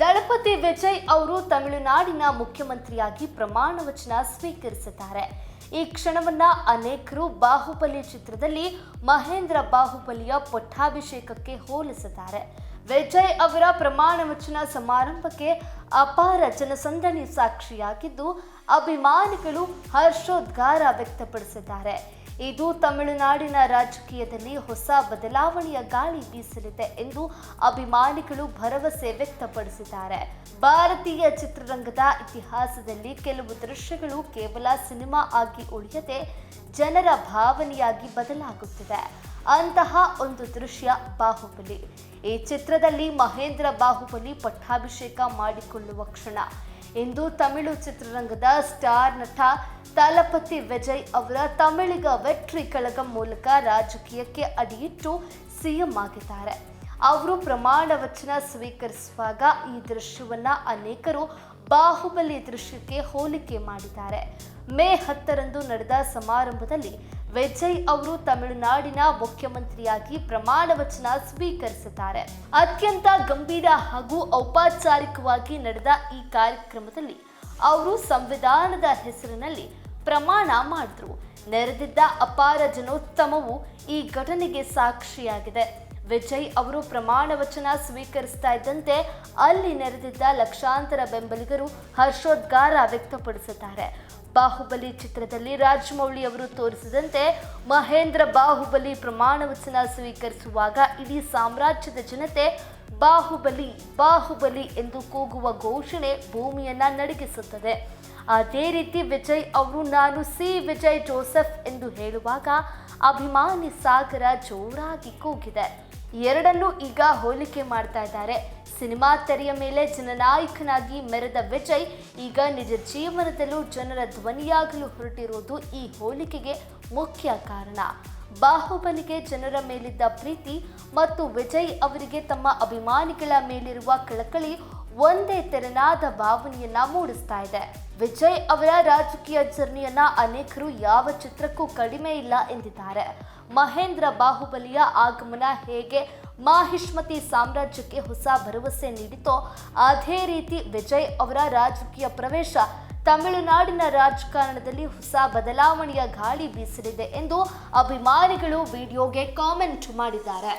ದಳಪತಿ ವಿಜಯ್ ಅವರು ತಮಿಳುನಾಡಿನ ಮುಖ್ಯಮಂತ್ರಿಯಾಗಿ ಪ್ರಮಾಣ ವಚನ ಸ್ವೀಕರಿಸಿದ್ದಾರೆ. ಈ ಕ್ಷಣವನ್ನ ಅನೇಕರು ಬಾಹುಬಲಿ ಚಿತ್ರದಲ್ಲಿ ಮಹೇಂದ್ರ ಬಾಹುಬಲಿಯ ಪಟ್ಟಾಭಿಷೇಕಕ್ಕೆ ಹೋಲಿಸಿದ್ದಾರೆ. ವಿಜಯ್ ಅವರ ಪ್ರಮಾಣ ವಚನ ಸಮಾರಂಭಕ್ಕೆ ಅಪಾರ ಜನಸಂದಣಿ ಸಾಕ್ಷಿಯಾಗಿದ್ದು, ಅಭಿಮಾನಿಗಳು ಹರ್ಷೋದ್ಗಾರ ವ್ಯಕ್ತಪಡಿಸಿದ್ದಾರೆ. ಇದು ತಮಿಳುನಾಡಿನ ರಾಜಕೀಯದಲ್ಲಿ ಹೊಸ ಬದಲಾವಣೆಯ ಗಾಳಿ ಬೀಸಲಿದೆ ಎಂದು ಅಭಿಮಾನಿಗಳು ಭರವಸೆ ವ್ಯಕ್ತಪಡಿಸಿದ್ದಾರೆ. ಭಾರತೀಯ ಚಿತ್ರರಂಗದ ಇತಿಹಾಸದಲ್ಲಿ ಕೆಲವು ದೃಶ್ಯಗಳು ಕೇವಲ ಸಿನಿಮಾ ಆಗಿ ಉಳಿಯದೆ ಜನರ ಭಾವನೆಯಾಗಿ ಬದಲಾಗುತ್ತಿದೆ. ಅಂತಹ ಒಂದು ದೃಶ್ಯ ಬಾಹುಬಲಿ. ಈ ಚಿತ್ರದಲ್ಲಿ ಮಹೇಂದ್ರ ಬಾಹುಬಲಿ ಪಟ್ಟಾಭಿಷೇಕ ಮಾಡಿಕೊಳ್ಳುವ ಕ್ಷಣ. ಇಂದು ತಮಿಳು ಚಿತ್ರರಂಗದ ಸ್ಟಾರ್ ನಟ ದಳಪತಿ ವಿಜಯ್ ಅವರ ತಮಿಳಿಗ ವೆಟ್ರಿ ಕಳಗಂ ಮೂಲಕ ರಾಜಕೀಯಕ್ಕೆ ಅಡಿಯಿಟ್ಟು ಸಿಎಂ ಆಗಿದ್ದಾರೆ. ಅವರು ಪ್ರಮಾಣ ವಚನ ಸ್ವೀಕರಿಸುವಾಗ ಈ ದೃಶ್ಯವನ್ನ ಅನೇಕರು ಬಾಹುಬಲಿ ದೃಶ್ಯಕ್ಕೆ ಹೋಲಿಕೆ ಮಾಡಿದ್ದಾರೆ. ಮೇ 10ರಂದು ನಡೆದ ಸಮಾರಂಭದಲ್ಲಿ ವಿಜಯ್ ಅವರು ತಮಿಳುನಾಡಿನ ಮುಖ್ಯಮಂತ್ರಿಯಾಗಿ ಪ್ರಮಾಣ ವಚನ ಸ್ವೀಕರಿಸಿದ್ದಾರೆ. ಅತ್ಯಂತ ಗಂಭೀರ ಹಾಗೂ ಔಪಚಾರಿಕವಾಗಿ ನಡೆದ ಈ ಕಾರ್ಯಕ್ರಮದಲ್ಲಿ ಅವರು ಸಂವಿಧಾನದ ಹೆಸರಿನಲ್ಲಿ ಪ್ರಮಾಣ ಮಾಡಿದ್ರು. ನೆರೆದಿದ್ದ ಅಪಾರ ಜನೋತ್ತಮವು ಈ ಘಟನೆಗೆ ಸಾಕ್ಷಿಯಾಗಿದೆ. ವಿಜಯ್ ಅವರು ಪ್ರಮಾಣ ವಚನ ಸ್ವೀಕರಿಸ್ತಾ ಇದ್ದಂತೆ ಅಲ್ಲಿ ನೆರೆದಿದ್ದ ಲಕ್ಷಾಂತರ ಬೆಂಬಲಿಗರು ಹರ್ಷೋದ್ಗಾರ ವ್ಯಕ್ತಪಡಿಸಿದ್ದಾರೆ. ಬಾಹುಬಲಿ ಚಿತ್ರದಲ್ಲಿ ರಾಜಮೌಳಿ ಅವರು ತೋರಿಸಿದಂತೆ ಮಹೇಂದ್ರ ಬಾಹುಬಲಿ ಪ್ರಮಾಣ ವಚನ ಸ್ವೀಕರಿಸುವಾಗ ಇಡೀ ಸಾಮ್ರಾಜ್ಯದ ಜನತೆ ಬಾಹುಬಲಿ ಬಾಹುಬಲಿ ಎಂದು ಕೂಗುವ ಘೋಷಣೆ ಭೂಮಿಯನ್ನ ನಡುಗಿಸುತ್ತದೆ. ಅದೇ ರೀತಿ ವಿಜಯ್ ಅವರು ನಾನು ಸಿ ವಿಜಯ್ ಜೋಸೆಫ್ ಎಂದು ಹೇಳುವಾಗ ಅಭಿಮಾನಿ ಸಾಗರ ಜೋರಾಗಿ ಕೂಗಿದೆ. ಎರಡನ್ನೂ ಈಗ ಹೋಲಿಕೆ ಮಾಡ್ತಾ ಇದ್ದಾರೆ. ಸಿನಿಮಾ ತೆರೆಯ ಮೇಲೆ ಜನನಾಯಕನಾಗಿ ಮೆರೆದ ವಿಜಯ್ ಈಗ ನಿಜ ಜೀವನದಲ್ಲೂ ಜನರ ಧ್ವನಿಯಾಗಲು ಹೊರಟಿರುವುದು ಈ ಹೋಲಿಕೆಗೆ ಮುಖ್ಯ ಕಾರಣ. ಬಾಹುಬಲಿಗೆ ಜನರ ಮೇಲಿದ್ದ ಪ್ರೀತಿ ಮತ್ತು ವಿಜಯ್ ಅವರಿಗೆ ತಮ್ಮ ಅಭಿಮಾನಿಗಳ ಮೇಲಿರುವ ಕಳಕಳಿ ಒಂದೇ ತೆರನಾದ ಭಾವನೆಯನ್ನ ಮೂಡಿಸ್ತಾ ಇದೆ. ವಿಜಯ್ ಅವರ ರಾಜಕೀಯ ಜರ್ನಿಯನ್ನ ಅನೇಕರು ಯಾವ ಚಿತ್ರಕ್ಕೂ ಕಡಿಮೆ ಇಲ್ಲ ಎಂದಿದ್ದಾರೆ. ಮಹೇಂದ್ರ ಬಾಹುಬಲಿಯ ಆಗಮನ ಹೇಗೆ ಮಾಹಿಷ್ಮತಿ ಸಾಮ್ರಾಜ್ಯಕ್ಕೆ ಹೊಸ ಭರವಸೆ ನೀಡಿತೋ ಅದೇ ರೀತಿ ವಿಜಯ್ ಅವರ ರಾಜಕೀಯ ಪ್ರವೇಶ ತಮಿಳುನಾಡಿನ ರಾಜಕಾರಣದಲ್ಲಿ ಹೊಸ ಬದಲಾವಣೆಯ ಗಾಳಿ ಬೀಸಲಿದೆ ಎಂದು ಅಭಿಮಾನಿಗಳು ವಿಡಿಯೋಗೆ ಕಾಮೆಂಟ್ ಮಾಡಿದ್ದಾರೆ.